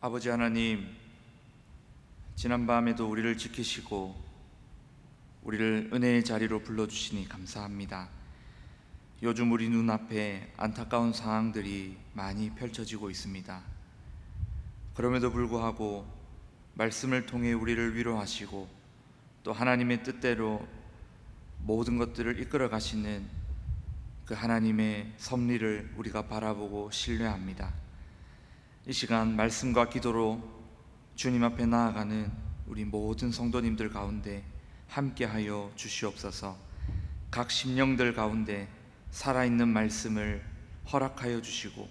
아버지 하나님, 지난밤에도 우리를 지키시고 우리를 은혜의 자리로 불러주시니 감사합니다. 요즘 우리 눈앞에 안타까운 상황들이 많이 펼쳐지고 있습니다. 그럼에도 불구하고 말씀을 통해 우리를 위로하시고 또 하나님의 뜻대로 모든 것들을 이끌어 가시는 그 하나님의 섭리를 우리가 바라보고 신뢰합니다. 이 시간 말씀과 기도로 주님 앞에 나아가는 우리 모든 성도님들 가운데 함께하여 주시옵소서. 각 심령들 가운데 살아있는 말씀을 허락하여 주시고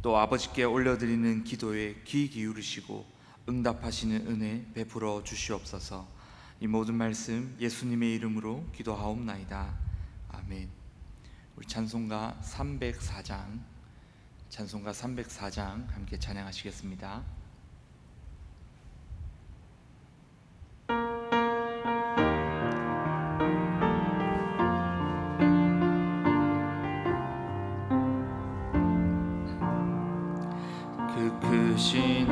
또 아버지께 올려드리는 기도에 귀 기울이시고 응답하시는 은혜 베풀어 주시옵소서. 이 모든 말씀 예수님의 이름으로 기도하옵나이다. 아멘. 우리 찬송가 304장 함께 찬양하시겠습니다. 그 크신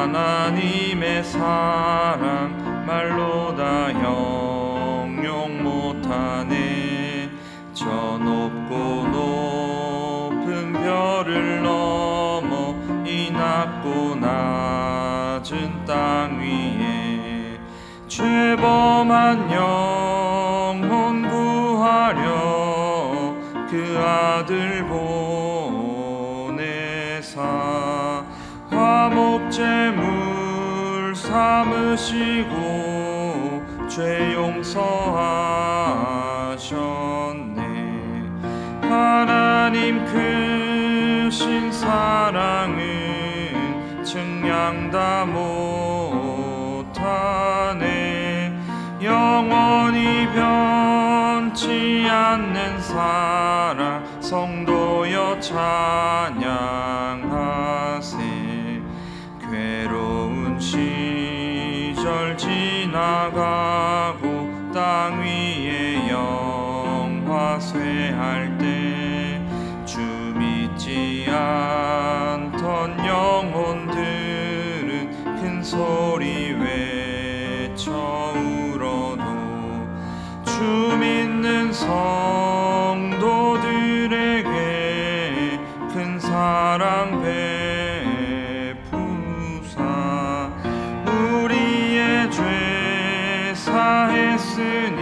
하나님의 사랑 말로 다 형용 못하네. 저 높고 높은 별을 넘어 이 낮고 낮은 땅 위에 죄범한 영혼 구하려 그 아들 보내사 화목제물 삼으시고 죄 용서하셨네. 하나님 크신 사랑은 증량 다 못하네. 영원히 변치 않는 사랑 성도여 찬양하세. 괴로운 시절 지나가고 땅 위에 영화 쇠할 때 주 믿지 않던 영혼들은 큰 소리 외쳐 울어도 주 믿는 성도들에게 큰 사랑 베푸사 우리의 죄 사했으니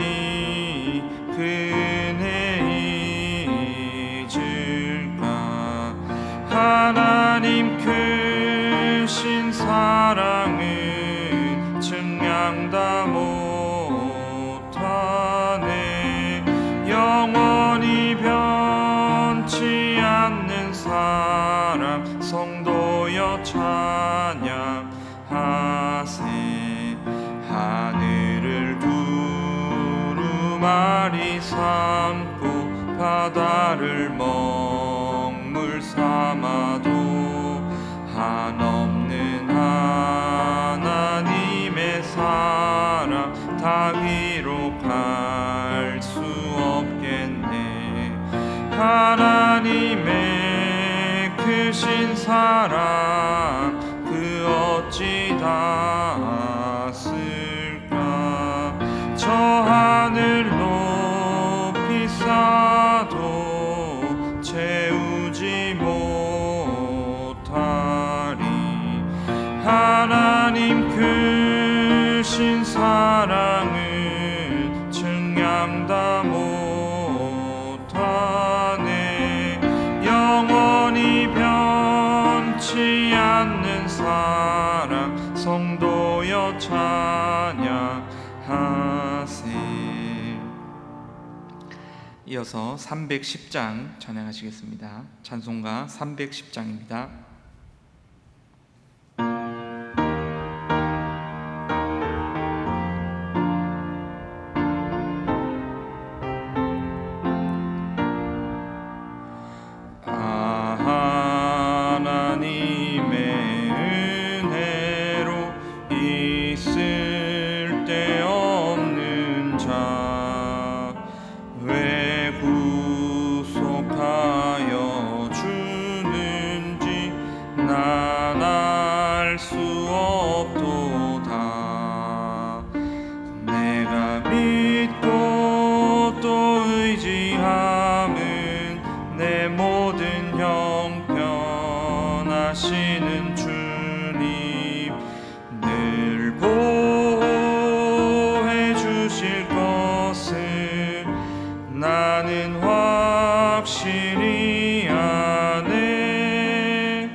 그 은혜 잊을까. 하나님 크신 사랑은 증량 다 못하네. 영원히 변치 않는 사랑 성도여 찬양하세. 하늘을 두루마리 삼고 바다를 먹물 삼아도 한없는 하나님의 사랑 다 기록할 수 없겠네. 하나님의 크신 사랑 그 어찌 다 쓸까. 저 하늘 높이 쌓아도 채우지 못하리. 하나님 크신 사랑은 증량 다 못하네. 영원히 변치 않는 사랑 성도여 찬양하세. 이어서 310장 찬양하시겠습니다. 찬송가 310장입니다. 왜 구속하여 주는지 평안하시는 주님 늘 보호해 주실 것을 나는 확실히 아네.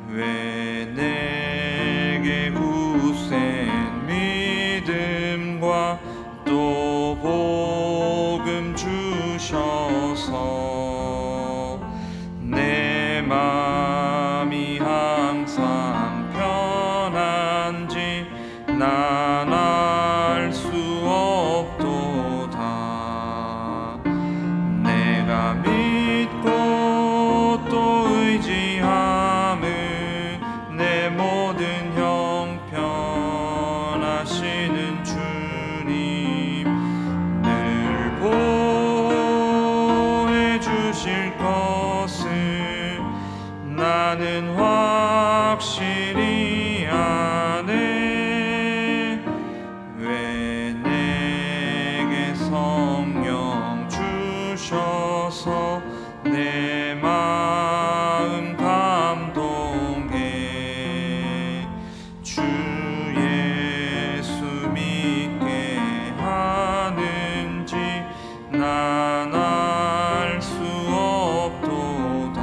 왜 내게 굳센 믿음과 또 복음 주셔서 내 맘이 항상 편한지 난 알 수 없도다. 내가 믿고 또 의지함은 내 모든 형편하시는 주님 늘 보호해 주실 것을 나는 확실히 아네. 왜 내게 성령 주셔서 내 마음 감동해 주 예수 믿게 하는지 난 알 수 없도다.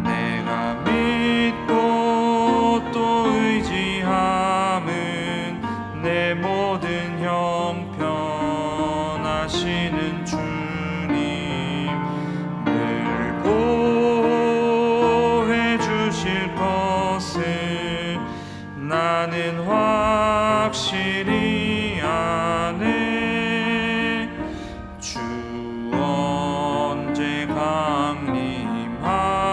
내가 믿고 또 의지함은 내 모든 형편하시는 주님 늘 보호해 주실 것을 나는 확실히 아네. 주 언제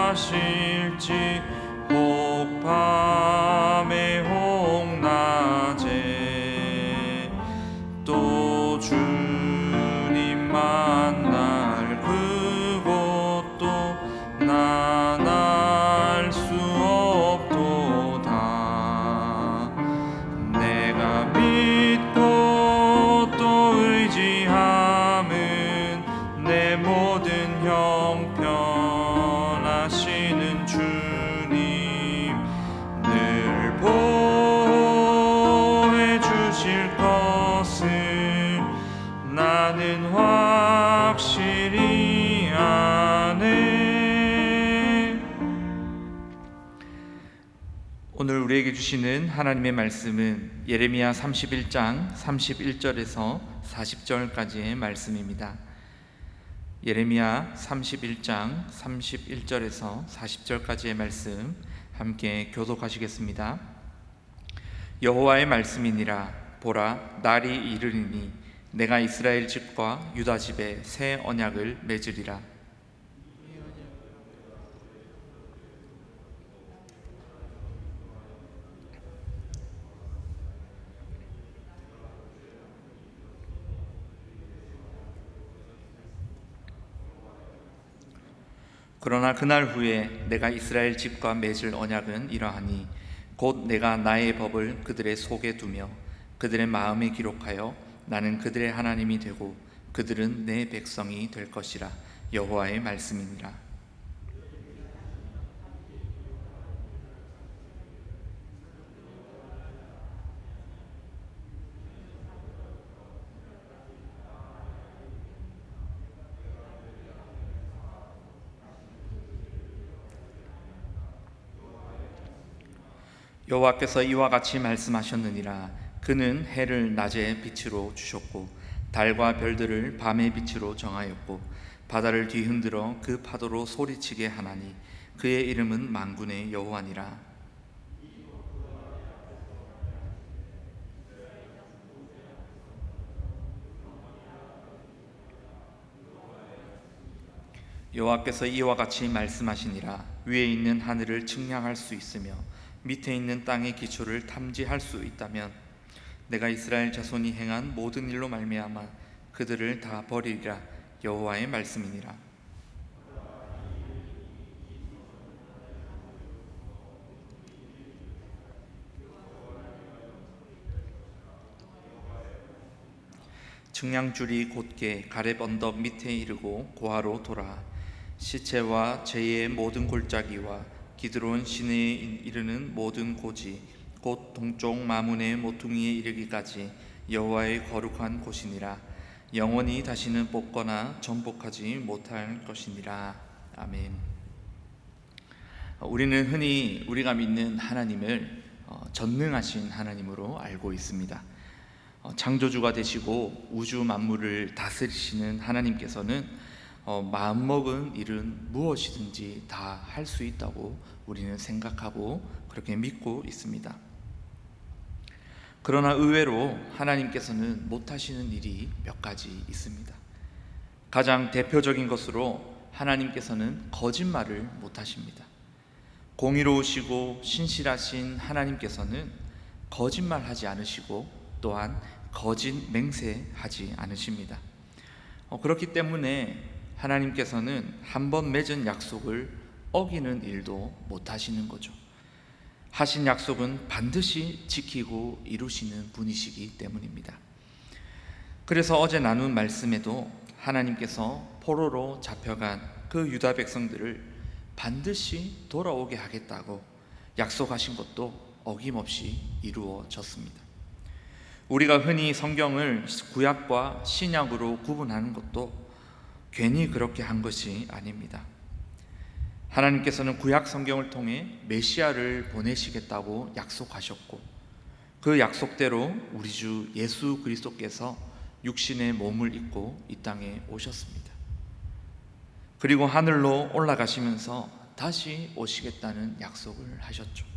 강림하실지 혹 밤에 혹 낮에 또 주님 만날 그곳도 난 알 수 없도다. 내가 믿고 또 의지함은 내 모든 형편하시는 주님 늘 보호해 주실 것을 나는 확실히 아네. 오늘 우리에게 주시는 하나님의 말씀은 예레미야 31장 31절에서 40절까지의 말씀입니다. 예레미야 31장 31절에서 40절까지의 말씀 함께 교독하시겠습니다. 여호와의 말씀이니라. 보라, 날이 이르리니 내가 이스라엘 집과 유다 집에 새 언약을 맺으리라. 그러나 그날 후에 내가 이스라엘 집과 맺을 언약은 이러하니 곧 내가 나의 법을 그들의 속에 두며 그들의 마음에 기록하여 나는 그들의 하나님이 되고 그들은 내 백성이 될 것이라. 여호와의 말씀이니라. 여호와께서 이와 같이 말씀하셨느니라. 그는 해를 낮의 빛으로 주셨고 달과 별들을 밤의 빛으로 정하였고 바다를 뒤흔들어 그 파도로 소리치게 하나니 그의 이름은 만군의 여호와니라. 여호와께서 이와 같이 말씀하시니라. 위에 있는 하늘을 측량할 수 있으며 밑에 있는 땅의 기초를 탐지할 수 있다면 내가 이스라엘 자손이 행한 모든 일로 말미암아 그들을 다 버리리라. 여호와의 말씀이니라. 측량줄이 곧게 가렙 언덕 밑에 이르고 고아로 돌아 시체와 제의 모든 골짜기와 기드론 시내에 이르는 모든 고지 곧 동쪽 마문의 모퉁이에 이르기까지 여호와의 거룩한 곳이니라. 영원히 다시는 뽑거나 정복하지 못할 것이니라. 아멘. 우리는 흔히 우리가 믿는 하나님을 전능하신 하나님으로 알고 있습니다. 창조주가 되시고 우주 만물을 다스리시는 하나님께서는 마음먹은 일은 무엇이든지 다 할 수 있다고 우리는 생각하고 그렇게 믿고 있습니다. 그러나 의외로 하나님께서는 못하시는 일이 몇 가지 있습니다. 가장 대표적인 것으로 하나님께서는 거짓말을 못하십니다. 공의로우시고 신실하신 하나님께서는 거짓말하지 않으시고 또한 거짓 맹세하지 않으십니다. 그렇기 때문에 하나님께서는 한 번 맺은 약속을 어기는 일도 못하시는 거죠. 하신 약속은 반드시 지키고 이루시는 분이시기 때문입니다. 그래서 어제 나눈 말씀에도 하나님께서 포로로 잡혀간 그 유다 백성들을 반드시 돌아오게 하겠다고 약속하신 것도 어김없이 이루어졌습니다. 우리가 흔히 성경을 구약과 신약으로 구분하는 것도 괜히 그렇게 한 것이 아닙니다. 하나님께서는 구약 성경을 통해 메시아를 보내시겠다고 약속하셨고 그 약속대로 우리 주 예수 그리스도께서 육신의 몸을 입고 이 땅에 오셨습니다. 그리고 하늘로 올라가시면서 다시 오시겠다는 약속을 하셨죠.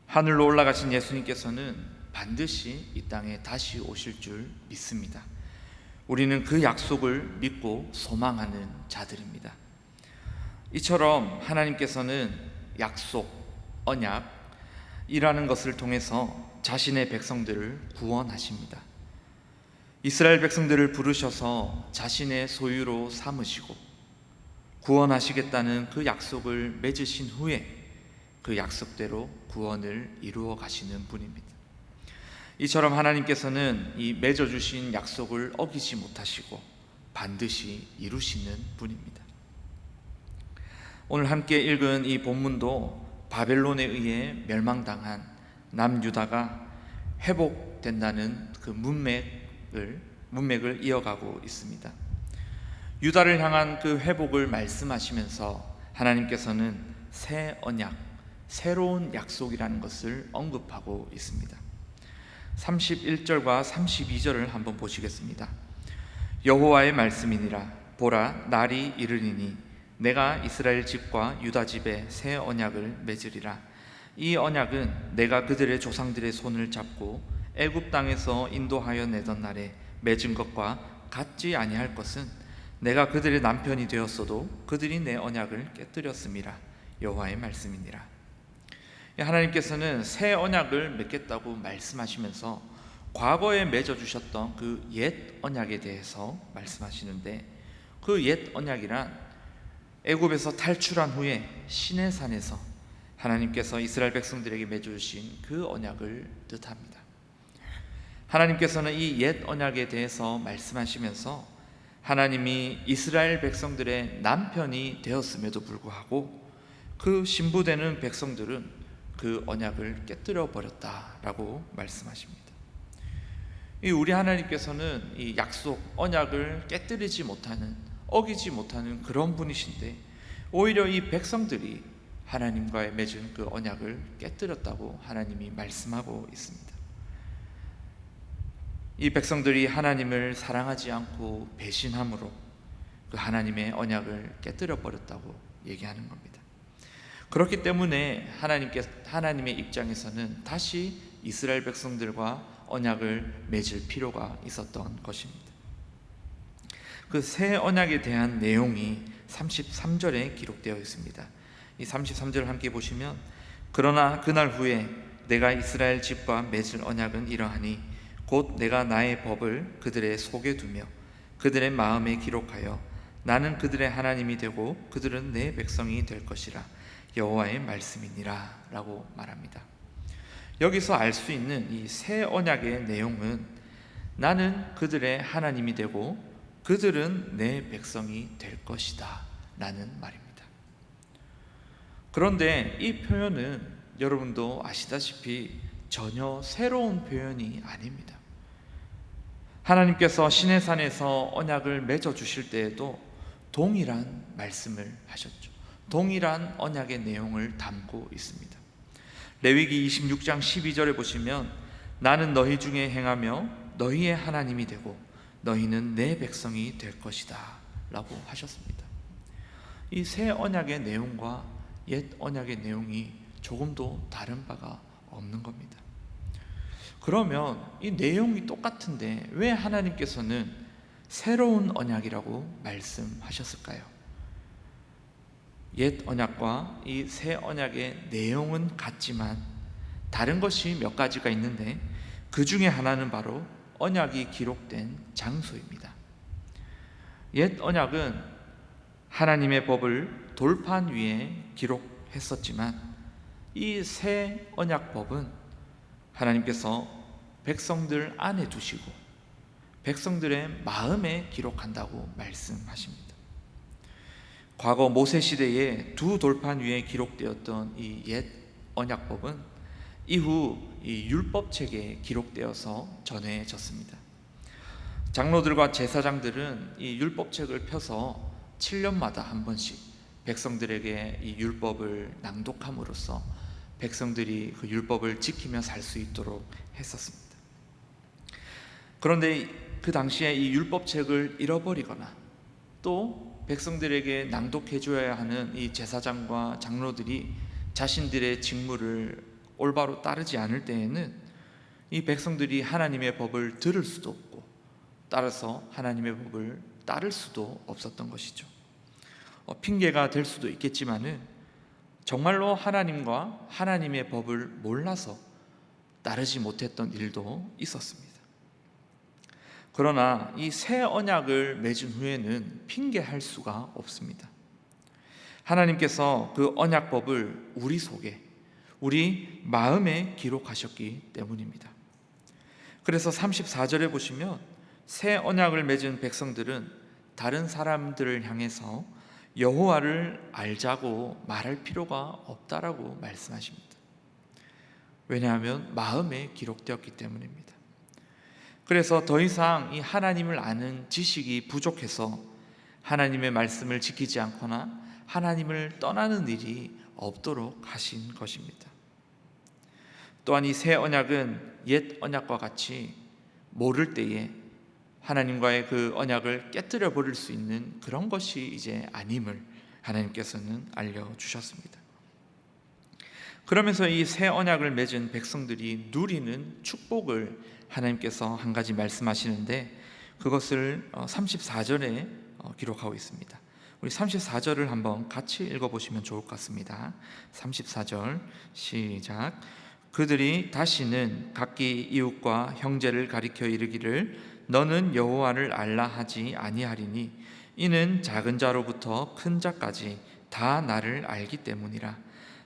하늘로 올라가신 예수님께서는 반드시 이 땅에 다시 오실 줄 믿습니다. 우리는 그 약속을 믿고 소망하는 자들입니다. 이처럼 하나님께서는 약속, 언약이라는 것을 통해서 자신의 백성들을 구원하십니다. 이스라엘 백성들을 부르셔서 자신의 소유로 삼으시고 구원하시겠다는 그 약속을 맺으신 후에 그 약속대로 구원을 이루어 가시는 분입니다. 이처럼 하나님께서는 이 맺어주신 약속을 어기지 못하시고 반드시 이루시는 분입니다. 오늘 함께 읽은 이 본문도 바벨론에 의해 멸망당한 남유다가 회복된다는 그 문맥을 이어가고 있습니다. 유다를 향한 그 회복을 말씀하시면서 하나님께서는 새 언약, 새로운 약속이라는 것을 언급하고 있습니다. 31절과 32절을 한번 보시겠습니다. 여호와의 말씀이니라. 보라, 날이 이르리니 내가 이스라엘 집과 유다 집에 새 언약을 맺으리라. 이 언약은 내가 그들의 조상들의 손을 잡고 애굽 땅에서 인도하여 내던 날에 맺은 것과 같지 아니할 것은 내가 그들의 남편이 되었어도 그들이 내 언약을 깨뜨렸음이라. 여호와의 말씀이니라. 하나님께서는 새 언약을 맺겠다고 말씀하시면서 과거에 맺어주셨던 그 옛 언약에 대해서 말씀하시는데, 그 옛 언약이란 애굽에서 탈출한 후에 시내산에서 하나님께서 이스라엘 백성들에게 맺어주신 그 언약을 뜻합니다. 하나님께서는 이 옛 언약에 대해서 말씀하시면서 하나님이 이스라엘 백성들의 남편이 되었음에도 불구하고 그 신부되는 백성들은 그 언약을 깨뜨려 버렸다라고 말씀하십니다. 우리 하나님께서는 이 약속, 언약을 깨뜨리지 못하는, 어기지 못하는 그런 분이신데 오히려 이 백성들이 하나님과의 맺은 그 언약을 깨뜨렸다고 하나님이 말씀하고 있습니다. 이 백성들이 하나님을 사랑하지 않고 배신함으로 그 하나님의 언약을 깨뜨려 버렸다고 얘기하는 겁니다. 그렇기 때문에 하나님의 입장에서는 다시 이스라엘 백성들과 언약을 맺을 필요가 있었던 것입니다. 그 새 언약에 대한 내용이 33절에 기록되어 있습니다. 이 33절을 함께 보시면, 그러나 그날 후에 내가 이스라엘 집과 맺을 언약은 이러하니 곧 내가 나의 법을 그들의 속에 두며 그들의 마음에 기록하여 나는 그들의 하나님이 되고 그들은 내 백성이 될 것이라. 여호와의 말씀이니라 라고 말합니다. 여기서 알 수 있는 이 새 언약의 내용은 나는 그들의 하나님이 되고 그들은 내 백성이 될 것이다 라는 말입니다. 그런데 이 표현은 여러분도 아시다시피 전혀 새로운 표현이 아닙니다. 하나님께서 시내산에서 언약을 맺어 주실 때에도 동일한 말씀을 하셨죠. 동일한 언약의 내용을 담고 있습니다. 레위기 26장 12절에 보시면 나는 너희 중에 행하며 너희의 하나님이 되고 너희는 내 백성이 될 것이다 라고 하셨습니다. 이 새 언약의 내용과 옛 언약의 내용이 조금도 다른 바가 없는 겁니다. 그러면 이 내용이 똑같은데 왜 하나님께서는 새로운 언약이라고 말씀하셨을까요? 옛 언약과 이 새 언약의 내용은 같지만 다른 것이 몇 가지가 있는데 그 중에 하나는 바로 언약이 기록된 장소입니다. 옛 언약은 하나님의 법을 돌판 위에 기록했었지만 이 새 언약법은 하나님께서 백성들 안에 두시고 백성들의 마음에 기록한다고 말씀하십니다. 과거 모세 시대에 두 돌판 위에 기록되었던 이 옛 언약법은 이후 이 율법책에 기록되어서 전해졌습니다. 장로들과 제사장들은 이 율법책을 펴서 7년마다 한 번씩 백성들에게 이 율법을 낭독함으로써 백성들이 그 율법을 지키며 살 수 있도록 했었습니다. 그런데 그 당시에 이 율법책을 잃어버리거나 또 백성들에게 낭독해 줘야 하는 이 제사장과 장로들이 자신들의 직무를 올바로 따르지 않을 때에는 이 백성들이 하나님의 법을 들을 수도 없고 따라서 하나님의 법을 따를 수도 없었던 것이죠. 핑계가 될 수도 있겠지만은 정말로 하나님과 하나님의 법을 몰라서 따르지 못했던 일도 있었습니다. 그러나 이 새 언약을 맺은 후에는 핑계할 수가 없습니다. 하나님께서 그 언약법을 우리 속에, 우리 마음에 기록하셨기 때문입니다. 그래서 34절에 보시면 새 언약을 맺은 백성들은 다른 사람들을 향해서 여호와를 알자고 말할 필요가 없다라고 말씀하십니다. 왜냐하면 마음에 기록되었기 때문입니다. 그래서 더 이상 이 하나님을 아는 지식이 부족해서 하나님의 말씀을 지키지 않거나 하나님을 떠나는 일이 없도록 하신 것입니다. 또한 이 새 언약은 옛 언약과 같이 모를 때에 하나님과의 그 언약을 깨뜨려 버릴 수 있는 그런 것이 이제 아님을 하나님께서는 알려주셨습니다. 그러면서 이 새 언약을 맺은 백성들이 누리는 축복을 하나님께서 한 가지 말씀하시는데 그것을 34절에 기록하고 있습니다. 우리 34절을 한번 같이 읽어보시면 좋을 것 같습니다. 34절 시작. 그들이 다시는 각기 이웃과 형제를 가리켜 이르기를 너는 여호와를 알라 하지 아니하리니 이는 작은 자로부터 큰 자까지 다 나를 알기 때문이라.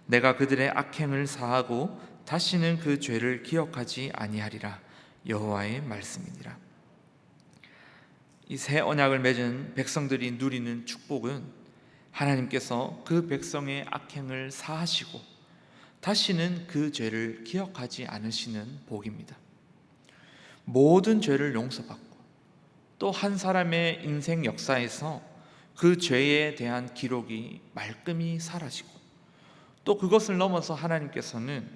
내가 그들의 악행을 사하고 다시는 그 죄를 기억하지 아니하리라. 여호와의 말씀이니라. 이 새 언약을 맺은 백성들이 누리는 축복은 하나님께서 그 백성의 악행을 사하시고 다시는 그 죄를 기억하지 않으시는 복입니다. 모든 죄를 용서받고 또 한 사람의 인생 역사에서 그 죄에 대한 기록이 말끔히 사라지고 또 그것을 넘어서 하나님께서는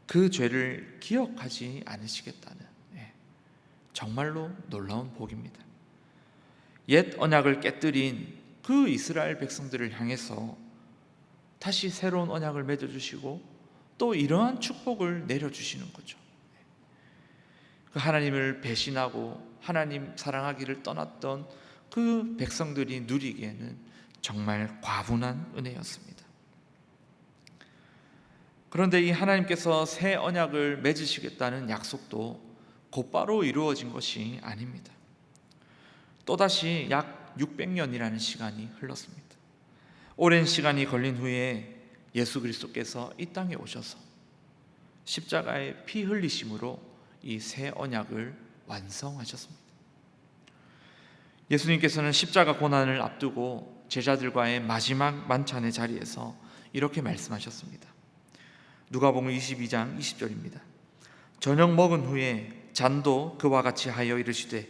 그 죄를 기억하지 않으시겠다는 정말로 놀라운 복입니다. 옛 언약을 깨뜨린 그 이스라엘 백성들을 향해서 다시 새로운 언약을 맺어주시고 또 이러한 축복을 내려주시는 거죠. 그 하나님을 배신하고 하나님 사랑하기를 떠났던 그 백성들이 누리기에는 정말 과분한 은혜였습니다. 그런데 이 하나님께서 새 언약을 맺으시겠다는 약속도 곧바로 이루어진 것이 아닙니다. 또다시 약 600년이라는 시간이 흘렀습니다. 오랜 시간이 걸린 후에 예수 그리스도께서 이 땅에 오셔서 십자가의 피 흘리심으로 이 새 언약을 완성하셨습니다. 예수님께서는 십자가 고난을 앞두고 제자들과의 마지막 만찬의 자리에서 이렇게 말씀하셨습니다. 누가복음 22장 20절입니다. 저녁 먹은 후에 잔도 그와 같이 하여 이르시되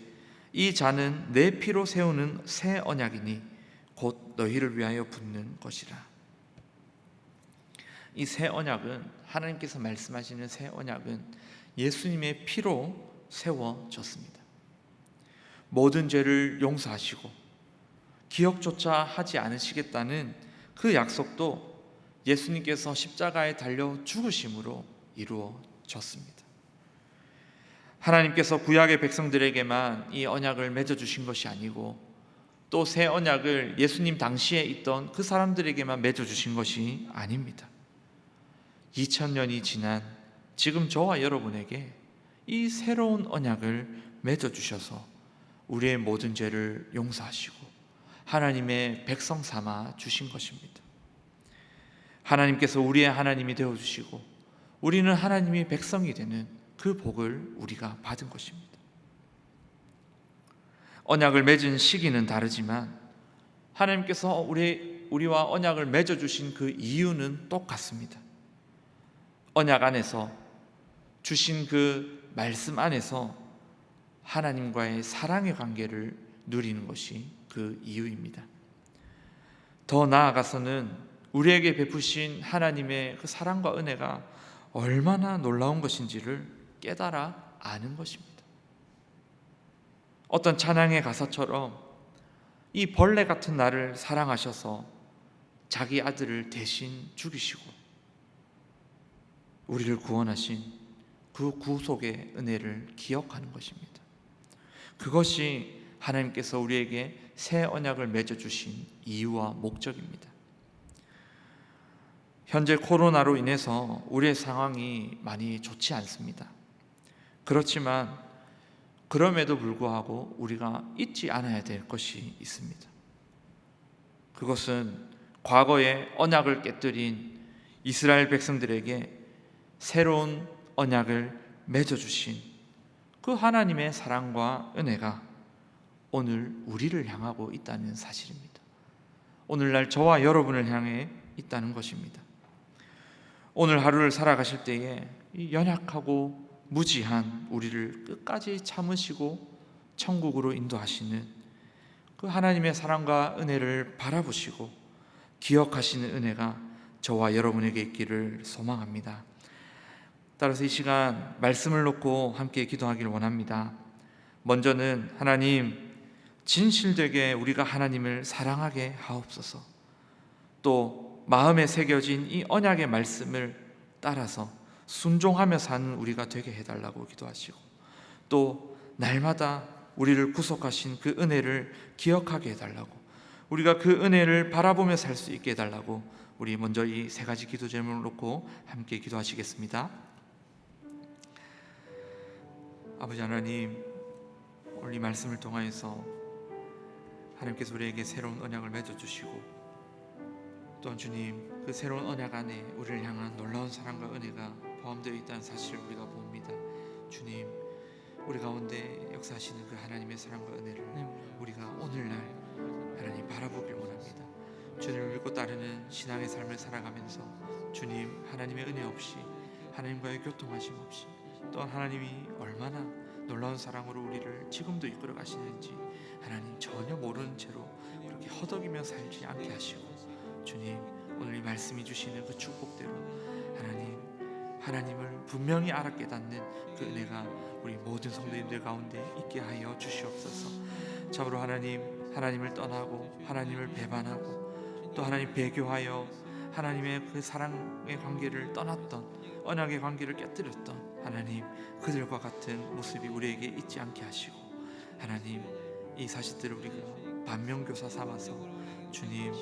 이 잔은 내 피로 세우는 새 언약이니 곧 너희를 위하여 붓는 것이라. 이 새 언약은, 하나님께서 말씀하시는 새 언약은 예수님의 피로 세워졌습니다. 모든 죄를 용서하시고 기억조차 하지 않으시겠다는 그 약속도 예수님께서 십자가에 달려 죽으심으로 이루어졌습니다. 하나님께서 구약의 백성들에게만 이 언약을 맺어주신 것이 아니고 또 새 언약을 예수님 당시에 있던 그 사람들에게만 맺어주신 것이 아닙니다. 2000년이 지난 지금 저와 여러분에게 이 새로운 언약을 맺어주셔서 우리의 모든 죄를 용서하시고 하나님의 백성 삼아 주신 것입니다. 하나님께서 우리의 하나님이 되어주시고 우리는 하나님의 백성이 되는 그 복을 우리가 받은 것입니다. 언약을 맺은 시기는 다르지만 하나님께서 우리와 언약을 맺어주신 그 이유는 똑같습니다. 언약 안에서 주신 그 말씀 안에서 하나님과의 사랑의 관계를 누리는 것이 그 이유입니다. 더 나아가서는 우리에게 베푸신 하나님의 그 사랑과 은혜가 얼마나 놀라운 것인지를 깨달아 아는 것입니다. 어떤 찬양의 가사처럼 이 벌레 같은 나를 사랑하셔서 자기 아들을 대신 죽이시고 우리를 구원하신 그 구속의 은혜를 기억하는 것입니다. 그것이 하나님께서 우리에게 새 언약을 맺어주신 이유와 목적입니다. 현재 코로나로 인해서 우리의 상황이 많이 좋지 않습니다. 그렇지만 그럼에도 불구하고 우리가 잊지 않아야 될 것이 있습니다. 그것은 과거의 언약을 깨뜨린 이스라엘 백성들에게 새로운 언약을 맺어주신 그 하나님의 사랑과 은혜가 오늘 우리를 향하고 있다는 사실입니다. 오늘날 저와 여러분을 향해 있다는 것입니다. 오늘 하루를 살아가실 때에 이 연약하고 무지한 우리를 끝까지 참으시고 천국으로 인도하시는 그 하나님의 사랑과 은혜를 바라보시고 기억하시는 은혜가 저와 여러분에게 있기를 소망합니다. 따라서 이 시간 말씀을 놓고 함께 기도하기를 원합니다. 먼저는 하나님, 진실되게 우리가 하나님을 사랑하게 하옵소서. 또 마음에 새겨진 이 언약의 말씀을 따라서 순종하며 사는 우리가 되게 해달라고 기도하시고, 또 날마다 우리를 구속하신 그 은혜를 기억하게 해달라고, 우리가 그 은혜를 바라보며 살 수 있게 해달라고, 우리 먼저 이 세 가지 기도 제목을 놓고 함께 기도하시겠습니다. 아버지 하나님, 오늘 이 말씀을 통하여서 하나님께서 우리에게 새로운 언약을 맺어주시고, 또한 주님, 그 새로운 언약 안에 우리를 향한 놀라운 사랑과 은혜가 포함되어 있다는 사실을 우리가 봅니다. 주님, 우리 가운데 역사하시는 그 하나님의 사랑과 은혜를 우리가 오늘날 하나님 바라보길 원합니다. 주님을 믿고 따르는 신앙의 삶을 살아가면서 주님, 하나님의 은혜 없이, 하나님과의 교통하심 없이, 또한 하나님이 얼마나 놀라운 사랑으로 우리를 지금도 이끌어 가시는지 하나님 전혀 모르는 채로 그렇게 허덕이며 살지 않게 하시고, 주님, 오늘 이 말씀이 주시는 그 축복대로 하나님을 분명히 알아 깨닫는 그 은혜가 우리 모든 성도님들 가운데 있게 하여 주시옵소서. 참으로 하나님을 떠나고 하나님을 배반하고 또 하나님 배교하여 하나님의 그 사랑의 관계를 떠났던, 언약의 관계를 깨뜨렸던 하나님, 그들과 같은 모습이 우리에게 있지 않게 하시고, 하나님, 이 사실들을 우리가 반면교사 삼아서 주님,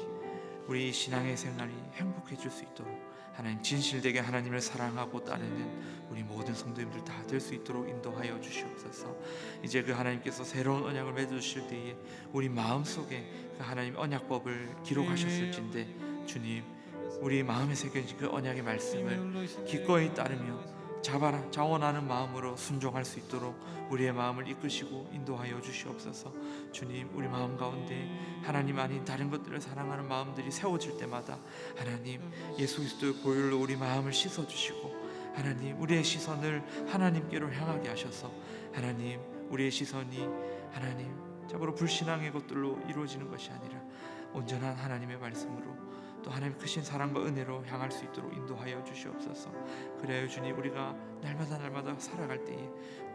우리 신앙의 생활이 행복해질 수 있도록 하나님, 진실되게 하나님을 사랑하고 따르는 우리 모든 성도님들 다 될 수 있도록 인도하여 주시옵소서. 이제 그 하나님께서 새로운 언약을 맺어주실 때에 우리 마음속에 그 하나님 언약법을 기록하셨을진데, 주님, 우리 마음에 새겨진 그 언약의 말씀을 기꺼이 따르며 자원하는 마음으로 순종할 수 있도록 우리의 마음을 이끄시고 인도하여 주시옵소서. 주님, 우리 마음 가운데 하나님 아닌 다른 것들을 사랑하는 마음들이 세워질 때마다 하나님 예수 그리스도의 보혈로 우리 마음을 씻어주시고 하나님 우리의 시선을 하나님께로 향하게 하셔서 하나님 우리의 시선이 하나님 참으로 불신앙의 것들로 이루어지는 것이 아니라 온전한 하나님의 말씀으로 또 하나님 크신 사랑과 은혜로 향할 수 있도록 인도하여 주시옵소서. 그래야 주님 우리가 날마다 살아갈 때에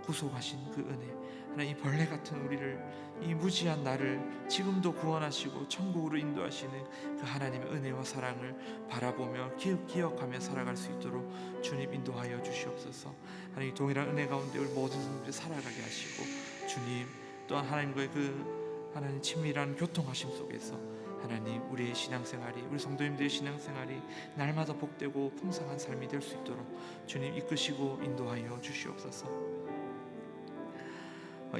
구속하신 그 은혜 하나님 이 벌레 같은 우리를 이 무지한 나를 지금도 구원하시고 천국으로 인도하시는 그 하나님의 은혜와 사랑을 바라보며 기억하며 살아갈 수 있도록 주님 인도하여 주시옵소서. 하나님 동일한 은혜 가운데 우리 모든 분들이 살아가게 하시고 주님 또한 하나님과의 그 하나님 친밀한 교통하심 속에서 하나님 우리의 신앙생활이 우리 성도님들의 신앙생활이 날마다 복되고 풍성한 삶이 될 수 있도록 주님 이끄시고 인도하여 주시옵소서.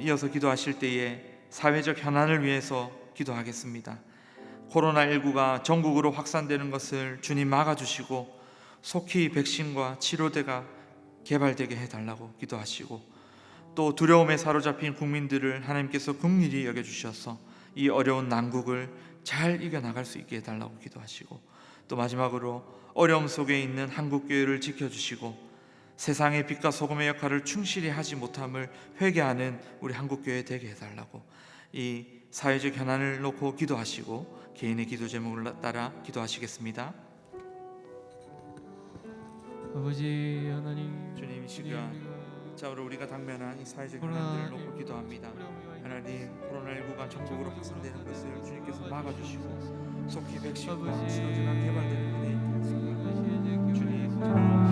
이어서 기도하실 때에 사회적 현안을 위해서 기도하겠습니다. 코로나19가 전국으로 확산되는 것을 주님 막아주시고 속히 백신과 치료제가 개발되게 해달라고 기도하시고 또 두려움에 사로잡힌 국민들을 하나님께서 긍휼히 여겨주셔서 이 어려운 난국을 잘 이겨나갈 수 있게 해달라고 기도하시고 또 마지막으로 어려움 속에 있는 한국교회를 지켜주시고 세상의 빛과 소금의 역할을 충실히 하지 못함을 회개하는 우리 한국교회 되게 해달라고 이 사회적 현안을 놓고 기도하시고 개인의 기도 제목을 따라 기도하시겠습니다. 아버지 하나님, 주님 이 시간 자우로 우리가 당면한 이 사회적 현안들을 놓고 기도합니다. 하나님 코로나19가 전국으로 확산되는 것을 주님께서 막아주시고 속히 백신과 치료제가 개발되는 은혜 있게 하시고 주님